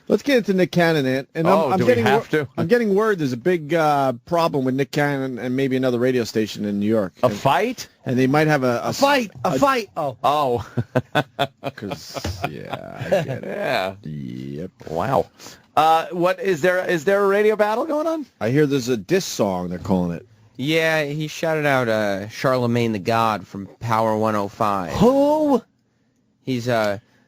Let's get into Nick Cannon, and I'm do getting we have to? I'm getting word there's a big problem with Nick Cannon and maybe another radio station in New York. A fight? And they might have a fight. Oh. Because I get it. Yeah. Yep. Wow. What is there a radio battle going on? I hear there's a diss song. They're calling it. Yeah, he shouted out Charlemagne the God from Power 105. Who? He's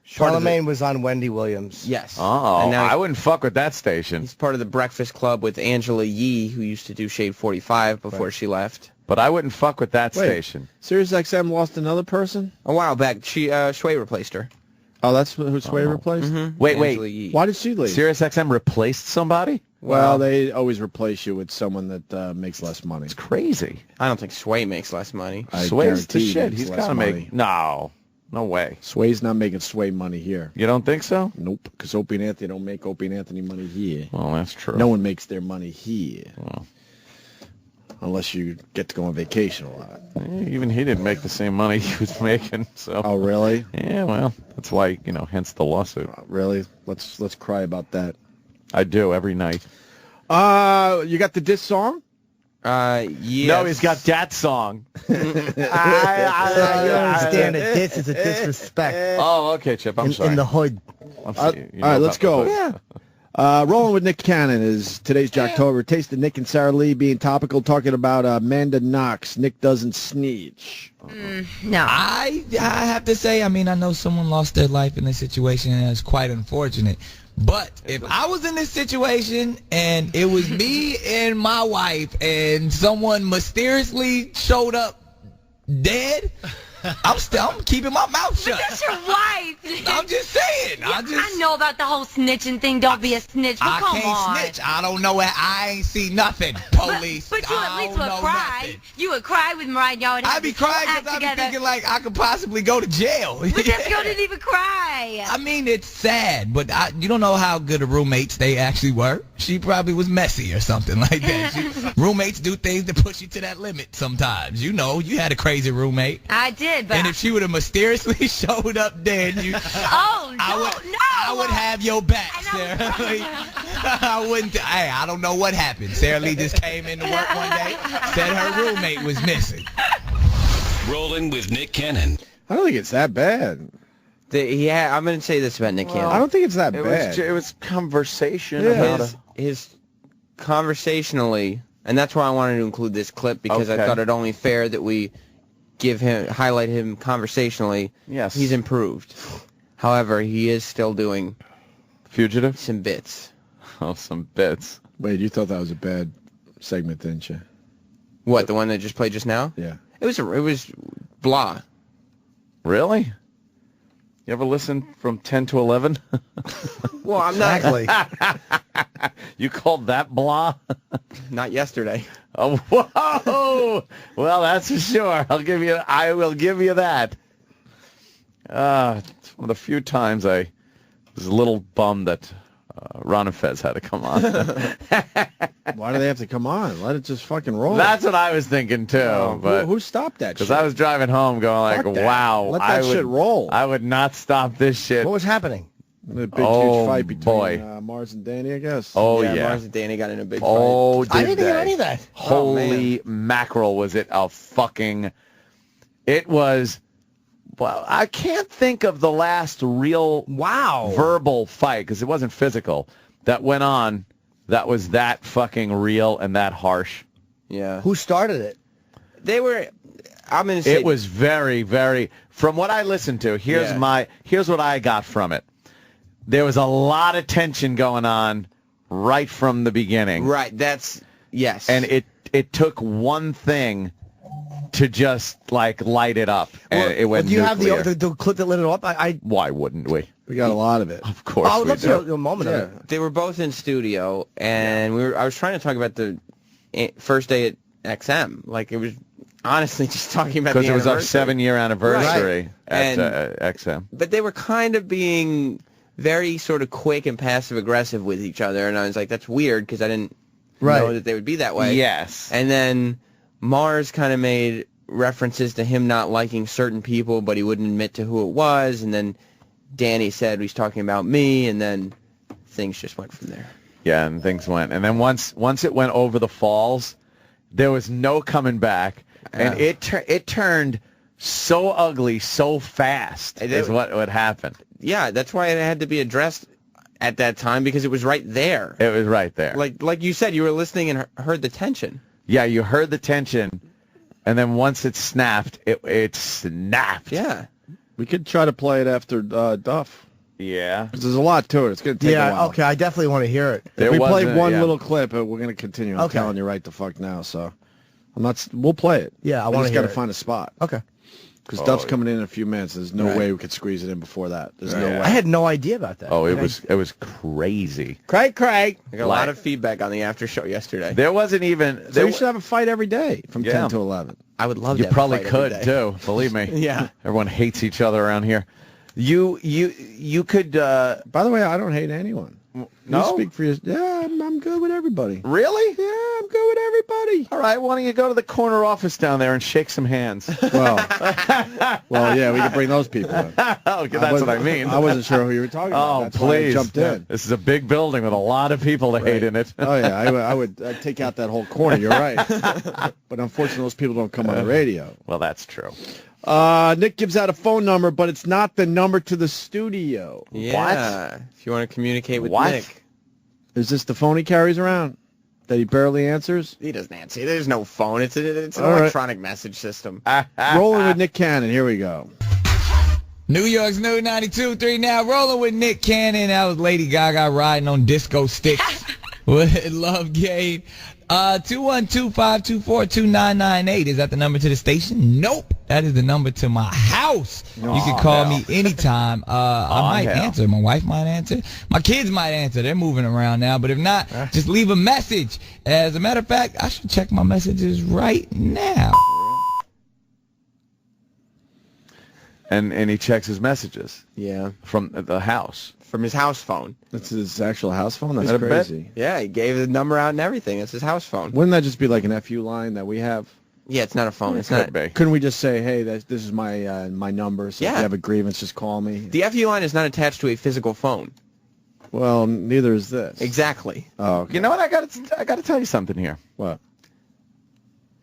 Charlemagne was on Wendy Williams. Yes. Oh, And now I wouldn't fuck with that station. he's part of the Breakfast Club with Angela Yee, who used to do Shade 45 before she left. But I wouldn't fuck with that Wait. station. Sirius XM lost another person? A while back, Sway replaced her. Oh, that's who Sway replaced? Wait. Angela Yee. Why did she leave? Sirius XM replaced somebody? Well, they always replace you with someone that makes less money. It's crazy. I don't think Sway makes less money. I Sway's the guarantee he shit. makes He's less got to money. make... No way. Sway's not making Sway money here. You don't think so? Nope, because Opie and Anthony don't make Opie and Anthony money here. Well, that's true. No one makes their money here. Well. Unless you get to go on vacation a lot. Even he didn't make the same money he was making, so... Oh, really? Yeah, well, that's why, hence the lawsuit. Really? Let's cry about that. I do, every night. You got the diss song? Yes. No, he's got that song. You don't understand that this is a disrespect Oh, okay, Chip, I'm sorry. in the hood. I'm All sorry. You right, know let's about go. the- Rolling with Nick Cannon is today's Jocktober. Taste of Nick and Sarah Lee being topical, talking about Amanda Knox. Nick doesn't snitch. No. I have to say, I mean, I know someone lost their life in this situation, and it's quite unfortunate. But if I was in this situation and it was me and my wife and someone mysteriously showed up dead, I'm keeping my mouth shut. That's your wife. I'm just saying. I know about the whole snitching thing. Don't be a snitch. But I come can't on. snitch. I don't know where I ain't see nothing. Police. But you at I least don't would know cry. nothing. You would cry with Mariah. Y'all would have I'd be this whole crying act because I'd be together. thinking like I could possibly go to jail. But Jessica didn't even cry. I mean, it's sad, but you don't know how good of roommates they actually were. She probably was messy or something like that. Roommates do things to push you to that limit sometimes. You had a crazy roommate. I did, but And if she would have mysteriously showed up dead, I would have your back, And Sarah Lee. I wouldn't. Hey, I don't know what happened. Sarah Lee just came into work one day, said her roommate was missing. Rolling with Nick Cannon. I don't think it's that bad. I'm going to say this about Nick Cannon. I don't think it's that It bad. was conversation Yeah. about his conversationally, and that's why I wanted to include this clip, because I Okay. thought it only fair that we highlight him conversationally. Yes. He's improved. However, he is still doing Fugitive? some bits. Oh, some bits. Wait, you thought that was a bad segment, didn't you? What, the one that just played just now? Yeah. It was blah. Really? You ever listen from 10 to 11? Well, I'm not. Exactly. You called that blah? Not yesterday. Oh, whoa! Well, that's for sure. I will give you that. It's one of the few times I was a little bummed that Ron and Fez had to come on. Why do they have to come on? Let it just fucking roll. That's what I was thinking too. But who stopped that shit? because I was driving home going like, Fuck that. wow, Let that shit roll. I would not stop this shit. What was happening? The big Oh, huge fight between boy. Mars and Danny, I guess. Oh yeah. Mars and Danny got in a big Oh, fight. I did didn't hear they? any of that. Holy mackerel, was it a fucking... It was... Well, I can't think of the last real verbal fight, because it wasn't physical, that went on that was that fucking real and that harsh. Yeah. Who started it? They were... I'm going to say... It was very, very... From what I listened to, here's what I got from it. There was a lot of tension going on right from the beginning. Right, that's... Yes. And it took one thing to just, like, light it up. And it went do you nuclear. have the clip that lit it up? Why wouldn't we? We got a lot of it. Of course I would we love to do. hear a moment of it. They were both in studio, and I was trying to talk about the first day at XM. Like, it was honestly just talking about the Because it was our anniversary. 7-year anniversary Right. at XM. But they were kind of being very sort of quick and passive-aggressive with each other, and I was like, that's weird, because I didn't know that they would be that way. Yes. And then Mars kind of made references to him not liking certain people, but he wouldn't admit to who it was, and then Danny said he's talking about me, and then things just went from there. Yeah, and things went. And then once it went over the falls, there was no coming back. And it turned so ugly so fast is what happened. Yeah, that's why it had to be addressed at that time, because it was right there. It was right there. Like you said, you were listening and heard the tension. Yeah, you heard the tension, and then once it snapped, it snapped. Yeah. We could try to play it after Duff. Yeah. 'Cause there's a lot to it. It's going to take a while. Okay, I definitely want to hear it. If we play one little clip, we're going to continue. I'm telling you right the fuck now. So we'll play it. Yeah, I want to just hear got to it. find a spot. Okay. Because Duff's coming in a few minutes. There's no way we could squeeze it in before that. There's no way. I had no idea about that. Oh, it was crazy. Craig. I got a lot of feedback on the after show yesterday. There wasn't even. So you should have a fight every day from 10 to 11. I would love You to have a probably fight every could day. too. Believe me. Yeah. Everyone hates each other around here. You could. By the way, I don't hate anyone. No? You speak for yourself. Yeah, I'm good with everybody. Really? Yeah, I'm good with everybody. All right. Why don't you go to the corner office down there and shake some hands? Well, yeah, we can bring those people in. Oh, that's what I mean. I wasn't sure who you were talking about. Oh, That's why I please. jumped in. This is a big building with a lot of people to hate in it. Oh, yeah, I'd take out that whole corner. You're right. But unfortunately, those people don't come on the radio. Well, that's true. Nick gives out a phone number, but it's not the number to the studio. Yeah. What? If you want to communicate with What? Nick. Is this the phone he carries around that he barely answers? He doesn't answer. There's no phone. It's an All right. electronic message system. Rolling with Nick Cannon. Here we go. New York's new 92.3 now. Rolling with Nick Cannon. That was Lady Gaga riding on disco sticks with Love Gate. 212-524-2998. Is that the number to the station? Nope. That is the number to my house. You can call me anytime. I might answer. My wife might answer. My kids might answer. They're moving around now. But if not, just leave a message. As a matter of fact, I should check my messages right now. And he checks his messages. Yeah. From the house. From his house phone. That's his actual house phone? That's I bet. crazy. Yeah, he gave the number out and everything. It's his house phone. Wouldn't that just be like an FU line that we have? Yeah, it's not a phone. It's Could not. be. Couldn't we just say, hey, this is my my number, so if Yeah. you have a grievance, just call me? The FU line is not attached to a physical phone. Well, neither is this. Exactly. Oh, okay. You know what? I got to tell you something here. What?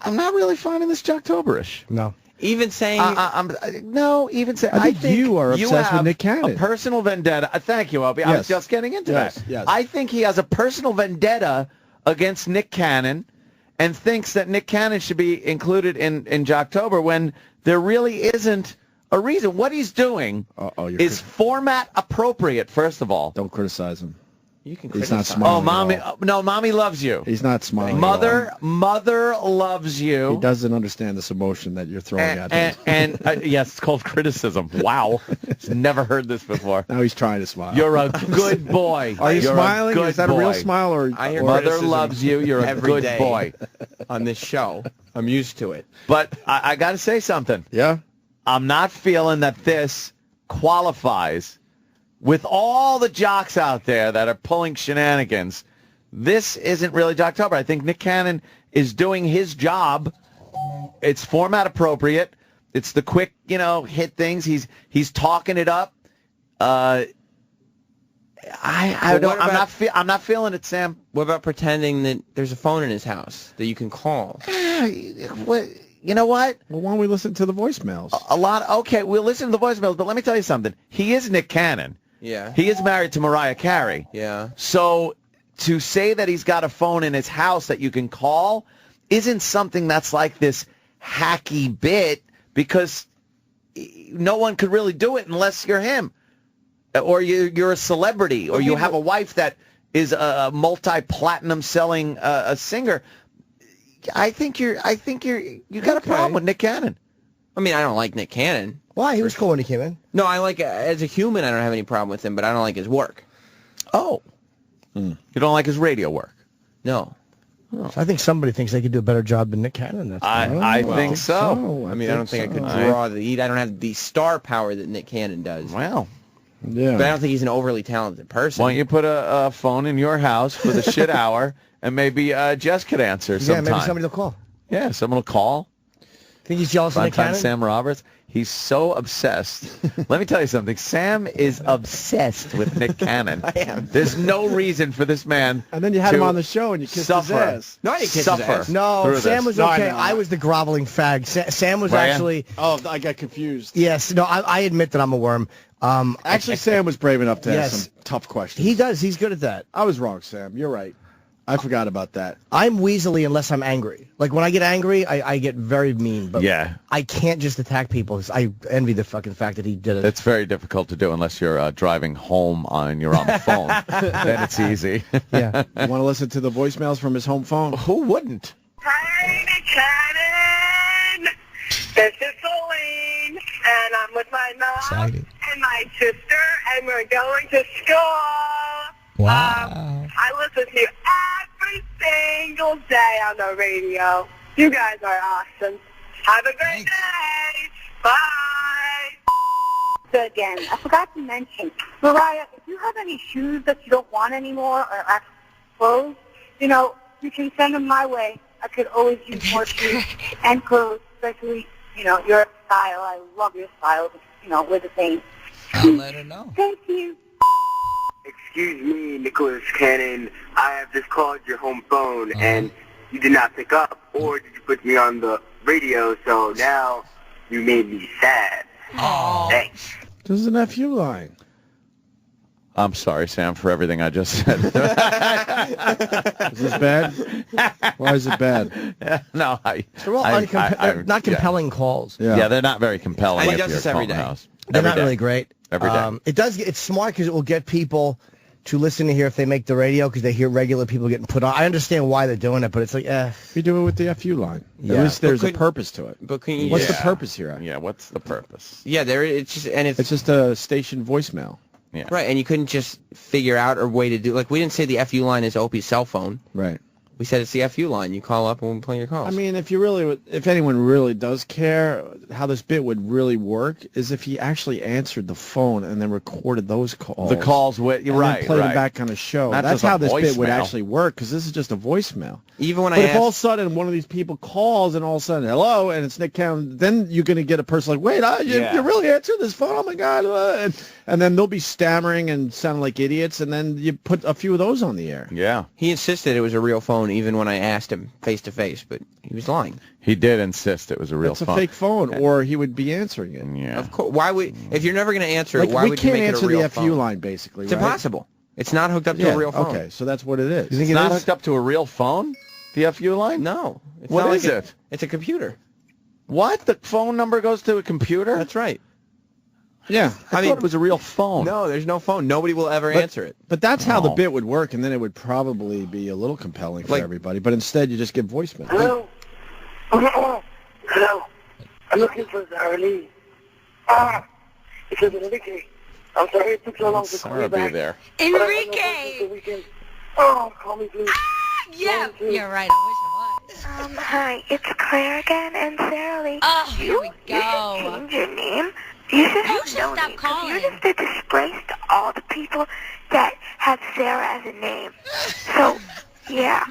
I'm not really finding this Jocktober-ish. No. Even saying... Even saying... I think you are obsessed with Nick Cannon. A personal vendetta. Thank you, Opie. I was just getting into that. Yes. I think he has a personal vendetta against Nick Cannon and thinks that Nick Cannon should be included in Jocktober when there really isn't a reason. What he's doing is format appropriate, first of all. Don't criticize him. You can He's not criticize. smiling. Oh, mommy! at all. No, mommy loves you. He's not smiling. Mother loves He you. doesn't understand this emotion that you're throwing at him. And yes, it's called criticism. Wow, never heard this before. Now he's trying to smile. You're a good boy. Are you You're a smiling? good Is that a real boy. smile or? I hear Mother criticism loves you. You're a every good day boy. on this show. I'm used to it. But I got to say something. Yeah. I'm not feeling that this qualifies. With all the jocks out there that are pulling shenanigans, this isn't really Jocktober. I think Nick Cannon is doing his job. It's format appropriate. It's the quick, hit things. He's talking it up. I'm not feeling it, Sam. What about pretending that there's a phone in his house that you can call? What? You know what? Well, why don't we listen to the voicemails? Okay, we'll listen to the voicemails, but let me tell you something. He is Nick Cannon. Yeah. He is married to Mariah Carey. Yeah. So to say that he's got a phone in his house that you can call isn't something that's like this hacky bit, because no one could really do it unless you're him. Or you're a celebrity, or you have a wife that is a multi-platinum selling a singer. I think you got a problem with Nick Cannon. I mean, I don't like Nick Cannon. Why? He was cool when he came in. No, I like, as a human, I don't have any problem with him, but I don't like his work. Oh. You don't like his radio work? No. So I think somebody thinks they could do a better job than Nick Cannon. That's I think so. I mean, I don't think I could draw the heat. I don't have the star power that Nick Cannon does. Wow. Yeah. But I don't think he's an overly talented person. Why don't you put a phone in your house for the shit hour, and maybe Jess could answer sometime. Yeah, maybe somebody will call. Yeah, someone will call. Think he's jealous of Nick Sometime Cannon? Sam Roberts. He's so obsessed. Let me tell you something. Sam is obsessed with Nick Cannon. I am. There's no reason for this man. And then you had to him on the show and you kissed his suffer. ass. No, I didn't kiss his Suffer. ass. No, through Sam this. was No, I okay. know. I was the groveling fag. Sam was Were ya? actually. Oh, I got confused. Yes. No, I admit that I'm a worm. Actually, Sam was brave enough to Yes. ask some tough questions. He does. He's good at that. I was wrong, Sam. You're right. I forgot about that. I'm weaselly unless I'm angry. Like when I get angry, I get very mean. But Yeah. I can't just attack people. I envy the fucking fact that he did it. It's very difficult to do unless you're driving home and you're on the phone. Then it's easy. Yeah. You want to listen to the voicemails from his home phone? Who wouldn't? Hi, Nick Cannon. This is Rollin, and I'm with my mom Excited. and my sister, and we're going to school. Wow. I listen to you every single day on the radio. You guys are awesome. Have a great day. Bye. So again, I forgot to mention, Mariah, if you have any shoes that you don't want anymore or actual clothes, you know, you can send them my way. I could always use more shoes and clothes, especially, you know, your style. I love your style. You know, we're the same. I'll let her know. Thank you. Excuse me, Nicholas Cannon. I have just called your home phone, and you did not pick up, or did you put me on the radio, so now you made me sad. Oh. Thanks. This is an FU line. I'm sorry, Sam, for everything I just said. Is this bad? Why is it bad? No, They're all they're not compelling calls. Yeah, they're not very compelling. I if do you're this every calling the day. house. They're Every not day. really great. Every day. It's smart because it will get people to listen to hear if they make the radio because they hear regular people getting put on. I understand why they're doing it, but it's like, We do it with the FU line. Yeah. At least there's But a purpose to it. But can you What's just, the purpose here? Yeah, what's the purpose? Yeah, it's just, and It's just a station voicemail. Yeah. right, and you couldn't just figure out a way to do, like, we didn't say the FU line is Opie's cell phone. Right. We said it's the FU line. You call up and we'll play your calls. I mean, if anyone really does care, how this bit would really work is if he actually answered the phone and then recorded those calls. The calls with and right, then played right. them back on the show. Not That's just a how this bit would voicemail. actually work because this is just a voicemail. even when But I if all of a asked, sudden one of these people calls and all of a sudden, hello, and it's Nick Cannon, then you're going to get a person like, wait, you really answered this phone? Oh, my God. And then they'll be stammering and sounding like idiots, and then you put a few of those on the air. Yeah, he insisted it was a real phone, even when I asked him face to face, but he was lying. he did insist it was a real It's a phone. fake phone, or he would be answering it. Yeah. Of course, why would, if you're never going to answer Like, it, why we would you can't make answer it a real the FU phone? line, basically, It's right? impossible. It's not hooked up to Yeah, a real phone. okay, so that's what it is. You think It's it not is? hooked up to a real phone? The FU line? No. It's What not is like it? It's a computer. What? The phone number goes to a computer? That's right. Yeah. I thought it was a real phone. No, there's no phone. Nobody will ever answer it. But that's how the Oh. bit would work, and then it would probably be a little compelling for Like- everybody. But instead, you just give voicemail. Hello? Hello? I'm looking for Sarah Lee. It's Enrique. I'm sorry it took so long to call Sarah you be back. there. But I don't know if Enrique! it's the weekend. Oh, call me, please. Yeah, you're right. I wish it was. Hi, it's Claire again and Sarah Lee. Oh, here we You should go. change your name. You should have should no stop name, 'cause calling. you're just a disgrace to all the people that have Sarah as a name. So, yeah.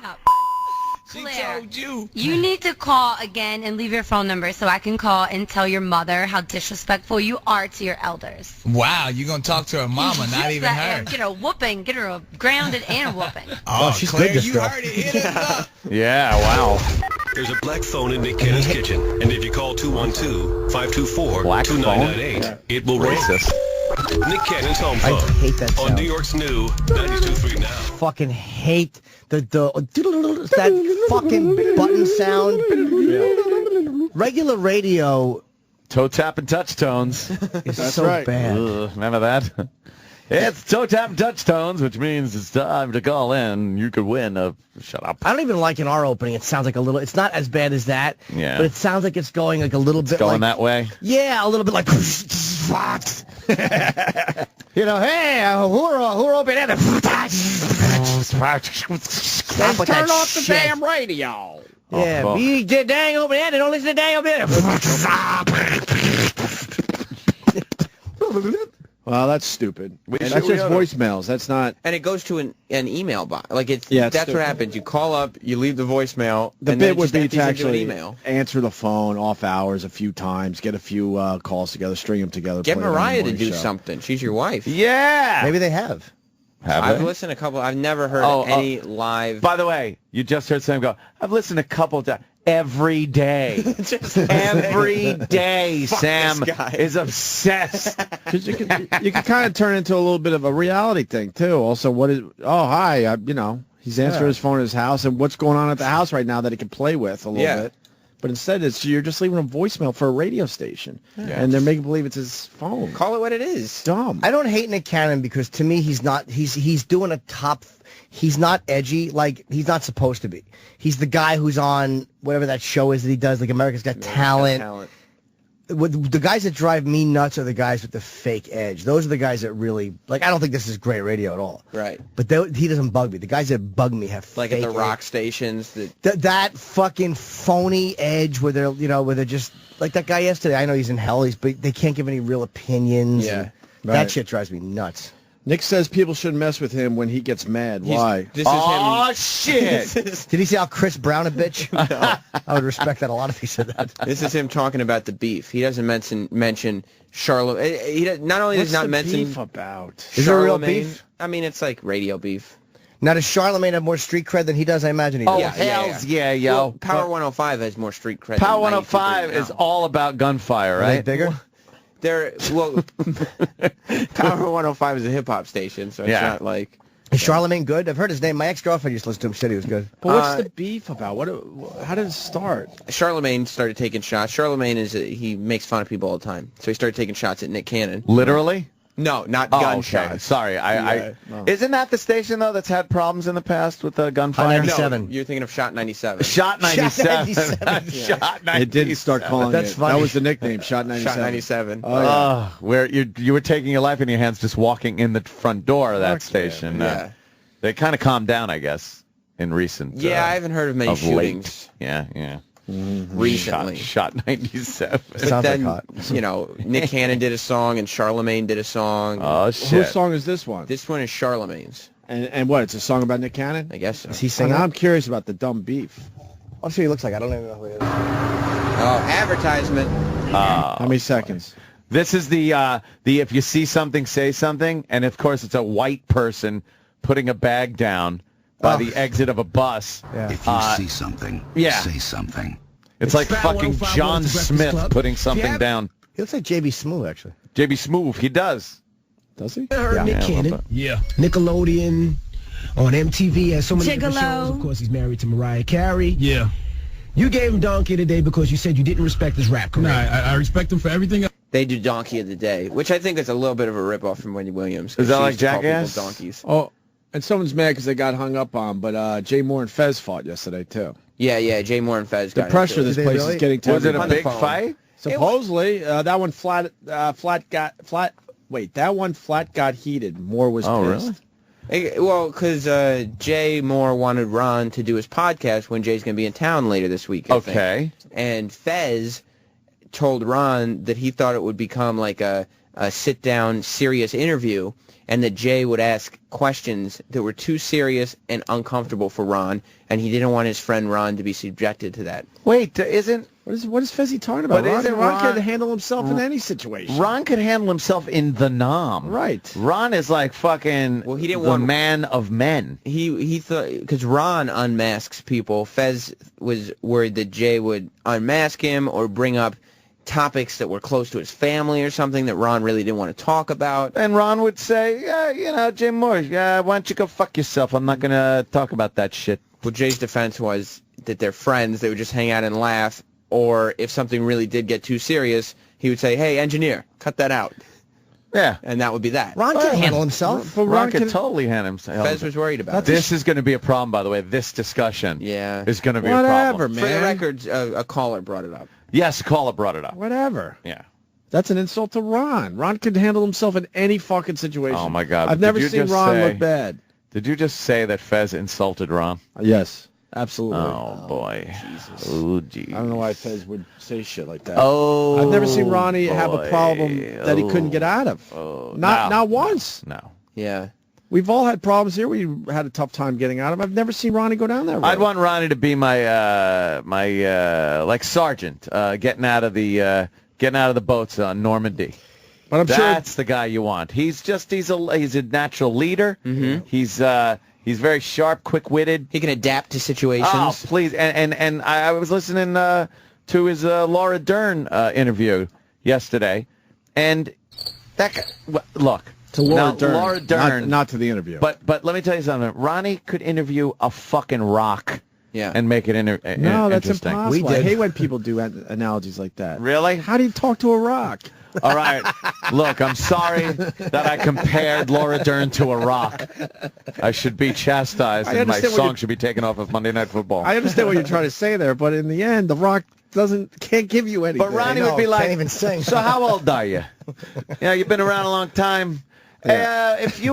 She Claire. told you. You need to call again and leave your phone number so I can call and tell your mother how disrespectful you are to your elders. Wow, you gonna talk to her mama, not even her. Get her a whooping. Get her a grounded and a whooping. Oh, she's Claire, good, this you girl. heard it. Hit us up. Yeah, wow. There's a black phone in Nick Cannon's kitchen, and if you call 212-524-2998, Black phone? it will ring. Racist. Nick Cannon's home I phone hate that on sound. New York's new 92.3 Now. Fucking hate the that fucking button sound. Regular radio Toe tap and touch tones. is That's so right. bad. Remember that? It's toe tap and touch tones, which means it's time to call in. You could win a... Shut up. I don't even like in our opening. It sounds like a little. It's not as bad as that. Yeah. But it sounds like it's going like a little bit Going like that way? Yeah, a little bit like. You know, hey, who are open at Turn off the damn radio. Yeah, Oh, be the dang open ended. Don't listen to dang open ended. Well, that's stupid. That's just voicemails. That's not. And it goes to an email box. Like it's it's that's what happens. You call up, you leave the voicemail. The and bit then it would just be empties to into an actually email. answer the phone off hours a few times, get a few calls together, string them together. Get play it on the Mariah to morning do show. something. She's your wife. Yeah. Maybe they have. I've listened to a couple. I've never heard any live. By the way, you just heard Sam go, I've listened a couple of times. Every day. Every day, Sam is obsessed. Because you can kind of turn into a little bit of a reality thing, too. Also, hi, he's answering his phone at his house, and what's going on at the house right now that he can play with a little bit. But instead, you're just leaving a voicemail for a radio station, and they're making believe it's his phone. Call it what it is. Dumb. I don't hate Nick Cannon because to me he's not. He's doing a top. He's not edgy like he's not supposed to be. He's the guy who's on whatever that show is that he does, like America's Got Talent. The guys that drive me nuts are the guys with the fake edge. Those are the guys that really I don't think this is great radio at all. Right. But he doesn't bug me. The guys that bug me have like fake at the rock edge. stations. That fucking phony edge where they're just like that guy yesterday. I know he's in hell. But they can't give any real opinions. Yeah. That shit drives me nuts. Nick says people shouldn't mess with him when he gets mad. Why? This is him. Shit! Did he say how Chris Brown a bitch? No. I would respect that a lot if he said that. This is him talking about the beef. He doesn't mention Charlotte. He not only does not mention beef about. Is there a real Charlemagne. beef? I mean, it's like radio beef. Now, does Charlemagne have more street cred than he does? I imagine he does. Oh, hells yeah, yo. Well, Power 105 has more street cred. Power than 105 92 is all about gunfire, Are they right? bigger? Power 105 is a hip hop station, so it's not like. Is Charlemagne good? I've heard his name. My ex-girlfriend used to listen to him. She said he was good. But what's the beef about? How did it start? Charlemagne started taking shots. Charlemagne he makes fun of people all the time, so he started taking shots at Nick Cannon. Literally? No, not Okay. gunshots. Sorry, isn't that the station though that's had problems in the past with the gunfire? 97. No, you're thinking of Shot 97. Shot 97. Shot 97. They did start calling That's it. funny. That was the nickname, Shot 97. Shot 97. Oh, yeah. Where you were taking your life in your hands just walking in the front door of that station. Yeah. They kind of calmed down, I guess, in recent. Yeah, I haven't heard of many late. shootings. Yeah. Recently. Shot 97. But Sounds then, like Nick Cannon did a song and Charlemagne did a song. Oh, shit. Whose song is this one? This one is Charlemagne's. And what? It's a song about Nick Cannon? I guess so. Is he So singing? now I'm curious about the dumb beef. I'll see what he looks like. I don't even know who he is. Oh, advertisement. How many seconds? This is the if you see something, say something, and of course it's a white person putting a bag down by the exit of a bus. Yeah. If you see something, say something. It's like fucking John Smith putting something down. He looks like JB Smoove, actually. JB Smoove, he does. Does he? I heard Nick Yeah, Cannon. Yeah. Nickelodeon, on MTV, and so many different Gigolo. shows. Of course, he's married to Mariah Carey. Yeah. You gave him Donkey today because you said you didn't respect his rap career. Nah, I respect him for everything. They do Donkey of the Day, which I think is a little bit of a ripoff from Wendy Williams. Is that She like used to call people Jackass? Donkeys. Oh, and someone's mad because they got hung up on, but Jay Moore and Fez fought yesterday, too. Yeah, Jay Moore and Fez The got pressure into this it. place is getting to Was it a everybody. big fight? Supposedly, that one flat got heated. Moore was pissed. Well, because Jay Moore wanted Ron to do his podcast when Jay's going to be in town later this week. I think. And Fez told Ron that he thought it would become like a sit-down, serious interview, and that Jay would ask questions that were too serious and uncomfortable for Ron, and he didn't want his friend Ron to be subjected to that. Wait, isn't... What is Fezzy talking about? But isn't Ron could handle himself in any situation. Ron could handle himself in the Nom. Right. Ron is like fucking he didn't the want man of men. He thought, because Ron unmasks people, Fez was worried that Jay would unmask him or bring up topics that were close to his family or something that Ron really didn't want to talk about. And Ron would say, yeah, Jay Moore, why don't you go fuck yourself? I'm not going to talk about that shit. Well, Jay's defense was that they're friends. They would just hang out and laugh. Or if something really did get too serious, he would say, hey, engineer, cut that out. Yeah. And that would be that. Ron can handle himself. But Ron could totally handle himself. Fez was worried about This is going to be a problem, by the way. This discussion is going to be a Whatever, problem. man. For the record, a caller brought it up. Yes, caller brought it up. Whatever. Yeah. That's an insult to Ron. Ron could handle himself in any fucking situation. Oh, my God. I've Did never you seen just Ron say- look bad. Did you just say that Fez insulted Ron? Yes. Absolutely. Oh, boy. Jesus. Oh, geez. I don't know why Fez would say shit like that. Oh, I've never seen Ronnie have a boy. problem that he couldn't get out of. Not once. No. Yeah. We've all had problems here. We had a tough time getting out of. I've never seen Ronnie go down that road. I'd want Ronnie to be my like sergeant, getting out of the boats on Normandy. But I'm sure that's the guy you want. He's a natural leader. Mm-hmm. He's very sharp, quick-witted. He can adapt to situations. Oh, please! And I was listening to his Laura Dern interview yesterday, and that guy, look. To Laura Dern. Laura Dern. Not to the interview. But let me tell you something. Ronnie could interview a fucking rock and make it No, that's interesting. impossible. I hate when people do analogies like that. Really? How do you talk to a rock? All right. Look, I'm sorry that I compared Laura Dern to a rock. I should be chastised, and my song should be taken off of Monday Night Football. I understand what you're trying to say there, but in the end, the rock can't give you anything. But Ronnie would be like, can't even sing. So how old are you? You've been around a long time. Yeah. If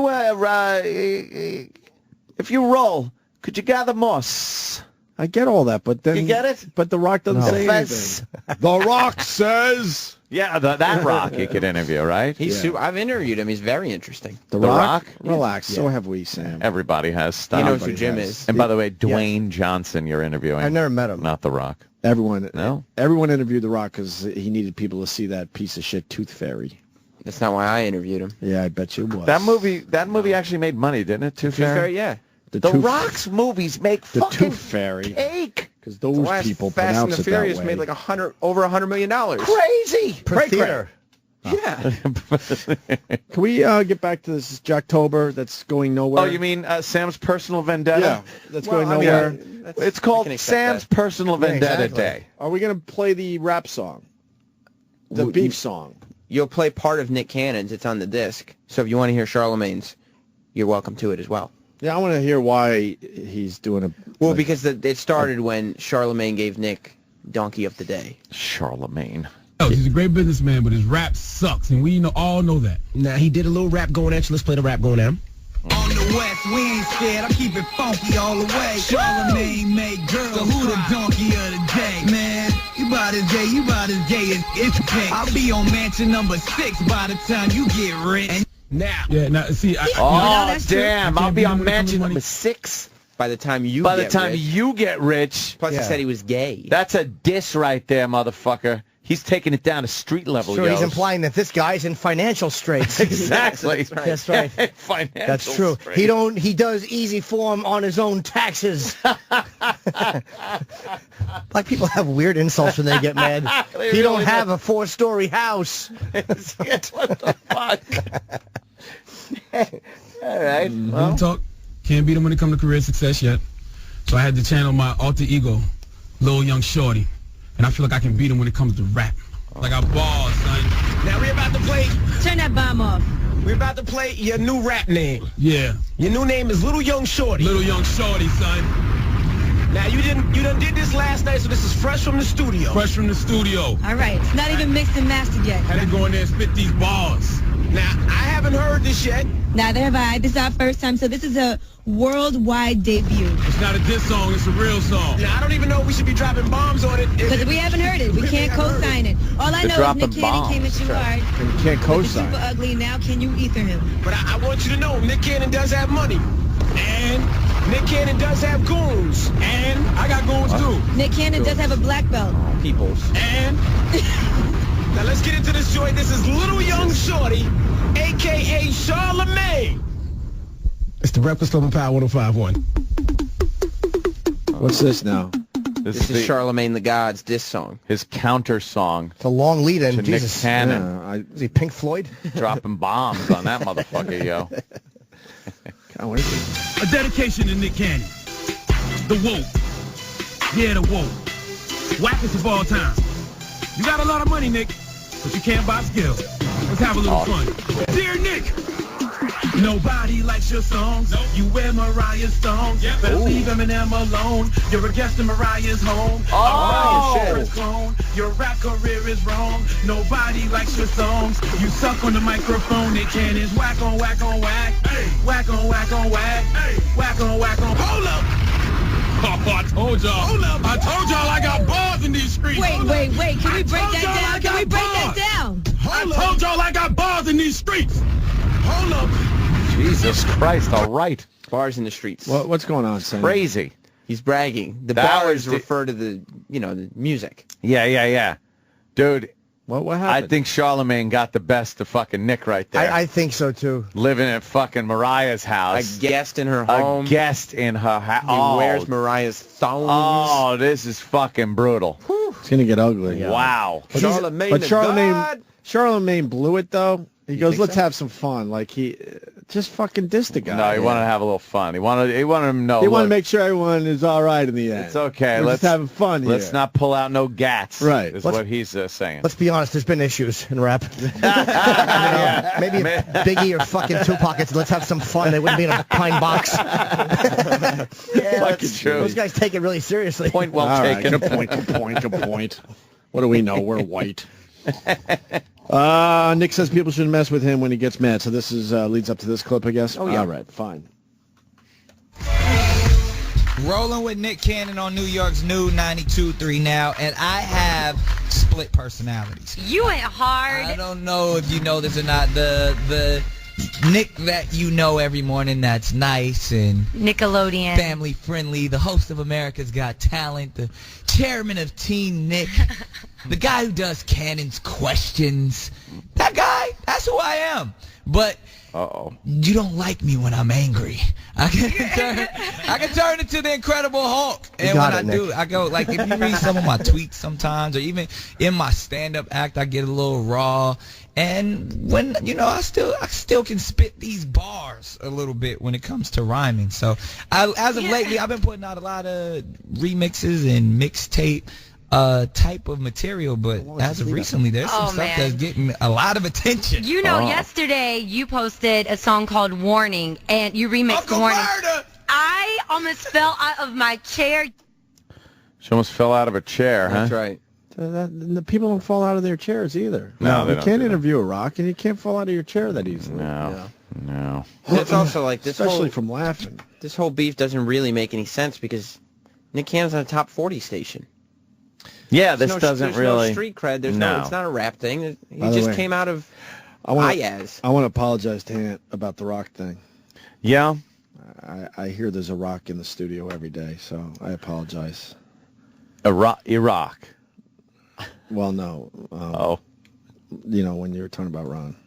you roll, could you gather moss? I get all that, but then you get it. But the Rock doesn't say anything. The Rock says, "Yeah, that Rock you could interview, right?" I've interviewed him. He's very interesting. The Rock? Relax. Yeah. So have we, Sam. Everybody has stuff. He knows who Jim is. And by the way, Dwayne Johnson, you're interviewing. I've never met him. Not the Rock. Everyone interviewed the Rock because he needed people to see that piece of shit Tooth Fairy. That's not why I interviewed him. Yeah, I bet you it was. That movie actually made money, didn't it? Tooth Fairy? Yeah. The Rock's movies make the fucking Tooth Fairy. Cake. Because those people Fast pronounce and the it Furious that way. made like over $100 million. Crazy. Per theater. Yeah. Can we get back to this Jocktober that's going nowhere? Oh, you mean Sam's Personal Vendetta? Yeah, that's going nowhere. It's called Sam's Personal Vendetta Day. Are we going to play the rap song? The beef song? You'll play part of Nick Cannon's. It's on the disc. So if you want to hear Charlemagne's, you're welcome to it as well. Yeah, I want to hear why he's doing a... Well, because it started when Charlemagne gave Nick Donkey of the Day. Charlemagne. He's a great businessman, but his rap sucks, and we all know that. Now, he did a little rap going at you. Let's play the rap going at him. On the West, we ain't scared. I keep it funky all the way. Charlemagne make girls. So who the donkey of the day? Man, you about as gay as it's gay. I'll be on mansion number 6 by the time you get rich. Now. Yeah, now, see. Damn. I'll be on mansion number 6. By the time you get rich. Plus, he said he was gay. That's a diss right there, motherfucker. He's taking it down to street level. Sure, he's implying that this guy's in financial straits. Exactly. That's right. Financial That's true. straits. He does easy form on his own taxes. Like people have weird insults when they get mad. He don't have a 4-story house. What the fuck? All right. Well, talk. Can't beat him when it comes to career success yet. So I had to channel my alter ego, Lil Young Shorty. And I feel like I can beat him when it comes to rap. Like I ball, son. Now we're about to play... Turn that bomb off. We're about to play your new rap name. Yeah. Your new name is Little Young Shorty. Little Young Shorty, son. Now you done did this last night, so this is fresh from the studio. Fresh from the studio. All right. It's not even mixed and mastered yet. Had to go in there and spit these bars. Now, I haven't heard this yet. Neither have I. This is our first time, so this is a worldwide debut. It's not a diss song, it's a real song. Now, I don't even know if we should be dropping bombs on it. Because we haven't heard it. We can't co-sign it. All I know is Nick Cannon came at you hard. You can't co-sign. Super ugly. Now can you ether him? But I want you to know, Nick Cannon does have money. And Nick Cannon does have goons. And I got goons too. Nick Cannon does have a black belt. Peoples. And... Now let's get into this joint. This is Little Young Shorty, a.k.a. Charlemagne. It's the Breakfast Club of Power 105.1. What's this now? This is Charlemagne the God's diss song. His counter song. It's a long lead-in. To Nick Cannon. Is he Pink Floyd? Dropping bombs on that motherfucker, yo. God, what is this? A dedication to Nick Cannon. The woke. Yeah, the woke. Wackest of all time. You got a lot of money, Nick, but you can't buy skill. Let's have a little fun. Dear Nick, nobody likes your songs. Nope. You wear Mariah's songs. Yep. Better leave Eminem alone. You're a guest in Mariah's home. Mariah's clone. Your rap career is wrong. Nobody likes your songs. You suck on the microphone. Nick Cannon's whack on whack on whack. Hey. Whack on whack on whack. Hey. Whack on whack on. Hold up. told y'all. I told y'all I got bars in these streets. Wait. Can we break that down? Can we break that down? I told y'all I got bars in these streets. Hold up. Jesus Christ, all right. Bars in the streets. What's going on, Sam? Crazy. He's bragging. The That bars was refer to the music. Yeah. Dude, what happened? I think Charlemagne got the best of fucking Nick right there. I think so, too. Living at fucking Mariah's house. A guest in her home. A guest in her house. He wears Mariah's thongs. Oh, this is fucking brutal. It's going to get ugly. Yeah. Wow. Charlemagne blew it, though. He goes, let's so? have some fun. Like, he just fucking dissed the guy. No, he wanted to have a little fun. He wanted him to know. He wanted to make sure everyone is all right in the end. It's okay. We're just having fun here. Let's not pull out no gats. Right. Is what he's saying. Let's be honest. There's been issues in rap. Maybe if Biggie or fucking Tupac. Let's have some fun. They wouldn't be in a pine box. Fucking true. Those guys take it really seriously. Point well taken. Good point. What do we know? We're white. Nick says people shouldn't mess with him when he gets mad. So this is leads up to this clip, I guess. Oh yeah. All right, fine. Rolling with Nick Cannon on New York's new 92.3 now, and I have split personalities. You went hard. I don't know if you know this or not. The Nick that you know every morning that's nice and Nickelodeon, family friendly, the host of America's Got Talent, the chairman of Team Nick, the guy who does Cannon's questions. That guy, that's who I am. But you don't like me when I'm angry. I can turn into the Incredible Hulk. And when I do, I go, like, if you read some of my tweets sometimes, or even in my stand-up act, I get a little raw. And when, I still can spit these bars a little bit when it comes to rhyming. So as of lately, I've been putting out a lot of remixes and mixtape type of material, but as of recently, there's some stuff that's getting a lot of attention. Yesterday you posted a song called Warning, and you remixed Uncle Warning. Murder! I almost fell out of my chair. She almost fell out of a chair, huh? That's right. The people don't fall out of their chairs either. No, you can't interview a rock, and you can't fall out of your chair that easily. No. It's also like this, especially from laughing. This whole beef doesn't really make any sense because Nick Cannon's on a top 40 station. Yeah, this doesn't really. There's no street cred. There's no. It's not a rap thing. He just came out of I want to apologize to Ant about the rock thing. Yeah. I hear there's a rock in the studio every day, so I apologize. Iraq. Well, no. When you were talking about Ron.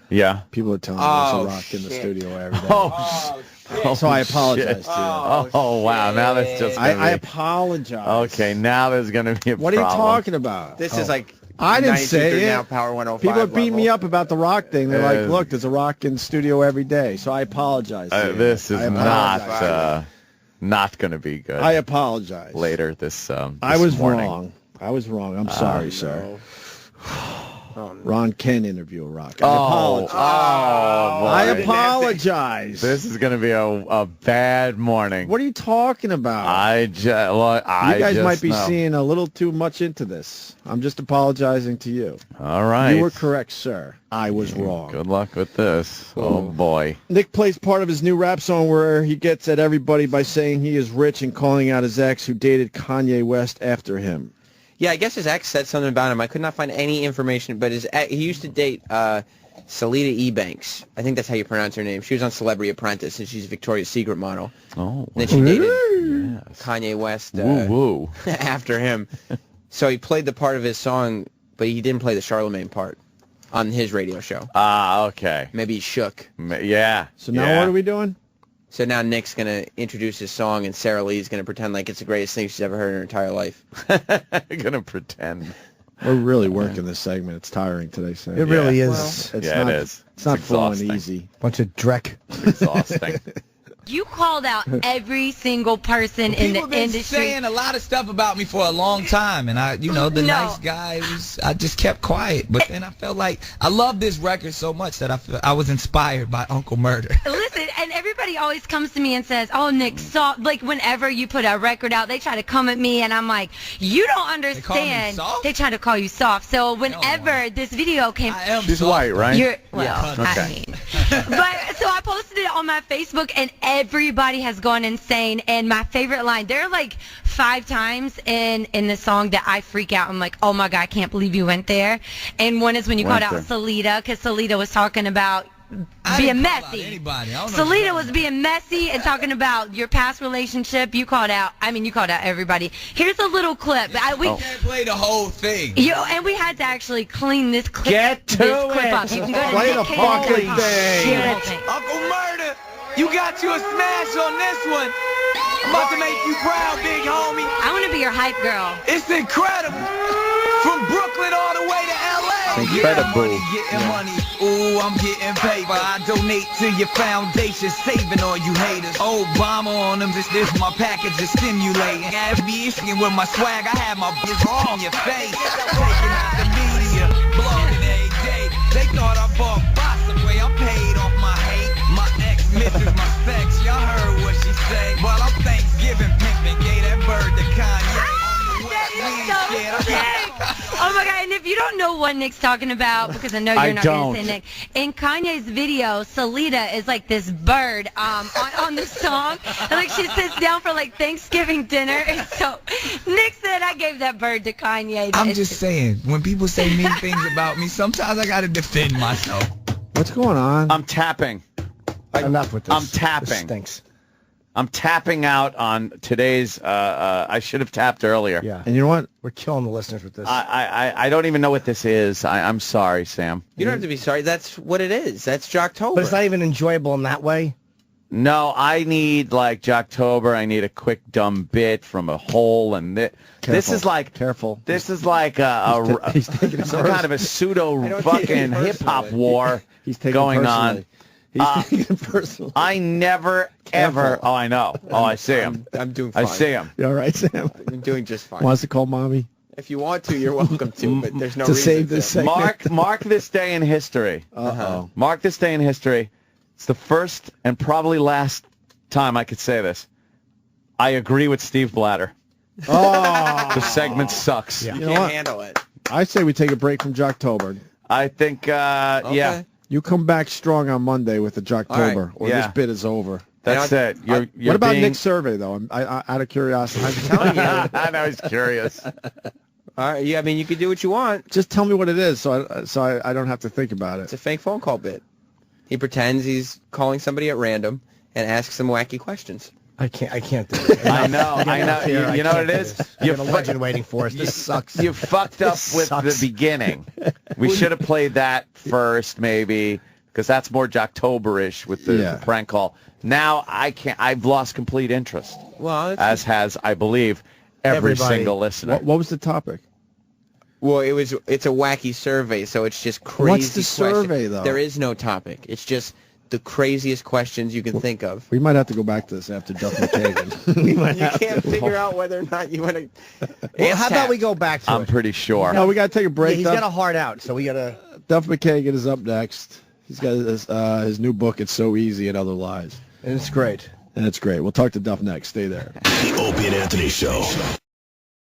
Yeah. People are telling me there's a rock in the studio every day. So I apologize to you. Oh, wow. Now that's just I apologize. Okay, now there's going to be a What problem. are you talking about? This is like I didn't say it. Now Power 105 People are beating level. me up about the rock thing. They're like, look, there's a rock in the studio every day. So I apologize to you. This is not going to be good. I apologize. Later this I was morning. wrong. I'm sorry, sir. Ron can interview a rock. I apologize. This is going to be a bad morning. What are you talking about? You guys might be seeing a little too much into this. I'm just apologizing to you. All right. You were correct, sir. I was wrong. Good luck with this. Oh, boy. Nick plays part of his new rap song where he gets at everybody by saying he is rich and calling out his ex who dated Kanye West after him. Yeah, I guess his ex said something about him. I could not find any information, but he used to date Salida Ebanks. I think that's how you pronounce her name. She was on Celebrity Apprentice, and she's a Victoria's Secret model. Oh. And then she dated Kanye West woo. after him. So he played the part of his song, but he didn't play the Charlemagne part on his radio show. Okay. Maybe he shook. Yeah. So now what are we doing? So now Nick's going to introduce his song, and Sarah Lee's going to pretend like it's the greatest thing she's ever heard in her entire life. Going to pretend. We're really working this segment. It's tiring today, Sam. It really is. Well, it is. It's not flowing easy. Bunch of dreck. It's exhausting. You called out every single person in the People been industry. saying a lot of stuff about me for a long time, and nice guy I just kept quiet. But then I felt like I love this record so much that I was inspired by Uncle Murder. Listen, and everybody always comes to me and says, "Oh, Nick, soft." Like whenever you put a record out, they try to come at me, and I'm like, "You don't understand." They try to call you soft. So whenever this video came, she's white, right? I mean, But so I posted it on my Facebook, and everybody has gone insane. And my favorite line, there are like 5 times in the song that I freak out. I'm like, oh my God, I can't believe you went there. And one is when you called out Salita, because Salita was talking about being messy. Salita was being messy and talking about your past relationship. You called out everybody. Here's a little clip. We can't play the whole thing. And we had to actually clean this clip. Get to it. Up. You can go to play the fucking thing. Uncle Murder, you got you a smash on this one. I'm about to make you proud, big homie. I want to be your hype girl. It's incredible. From Brooklyn all the way to L.A. Incredible. Getting money. Ooh, I'm getting paper. I donate to your foundation, saving all you haters. Obama on them, this my package is stimulating. I be issuing with my swag, I have my biz on your face. Taking out the media, blogging every day. They thought I bought box the way I'm paid off my hate. My ex misses my sex, y'all heard what she say. While I'm Thanksgiving pimping, gave that bird to Kanye. Oh my God! And if you don't know what Nick's talking about, because I know you're not going to say Nick, in Kanye's video, Salita is like this bird on the song, and like she sits down for like Thanksgiving dinner. And so Nick said, "I gave that bird to Kanye." I'm just saying, when people say mean things about me, sometimes I gotta defend myself. What's going on? I'm tapping. Enough with this. I'm tapping. This stinks. I'm tapping out on today's. I should have tapped earlier. Yeah. And you know what? We're killing the listeners with this. I don't even know what this is. I'm sorry, Sam. You don't have to be sorry. That's what it is. That's Jocktober. But it's not even enjoyable in that way. No, I need like Jocktober. I need a quick dumb bit from a hole, and this is like This is like some kind of a pseudo fucking hip hop war going on. He's taking it personally. I never ever. Oh, I know. Oh, I see him. I'm doing fine. I see him. You all right, Sam? I'm doing just fine. Wants to call mommy? If you want to, you're welcome to, but there's no to reason save this segment. Mark this day in history. Mark this day in history. It's the first and probably last time I could say this. I agree with Steve Blatter. Oh, the segment sucks. You can't handle it. I say we take a break from Jocktober. I think, yeah. You come back strong on Monday with the Jocktober, or this bit is over. That's it. You're what about Nick's survey, though? I out of curiosity. I'm telling you. I know he's curious. All right. Yeah, I mean, you can do what you want. Just tell me what it is, so I don't have to think about it. It's a fake phone call bit. He pretends he's calling somebody at random and asks some wacky questions. I can't do it. I know. You know what it is? You have a legend waiting for us. This sucks. You fucked up with the beginning. We should have played that first, maybe, because that's more Jocktober-ish with the prank call. Now I can't. I've lost complete interest. Well, as has, I believe, every single listener. What was the topic? Well, it's a wacky survey, so it's just crazy. What's the survey, though? There is no topic. It's just the craziest questions you can think of. We might have to go back to this after Duff McKagan. You can't figure out whether or not you want to. Well, how about we go back to I'm pretty sure. No, we got to take a break. Yeah, he's got a heart out, so we got to. Duff McKagan is up next. He's got his new book, It's So Easy and Other Lies. And it's great. And it's great. We'll talk to Duff next. Stay there. The Opie and Anthony Show.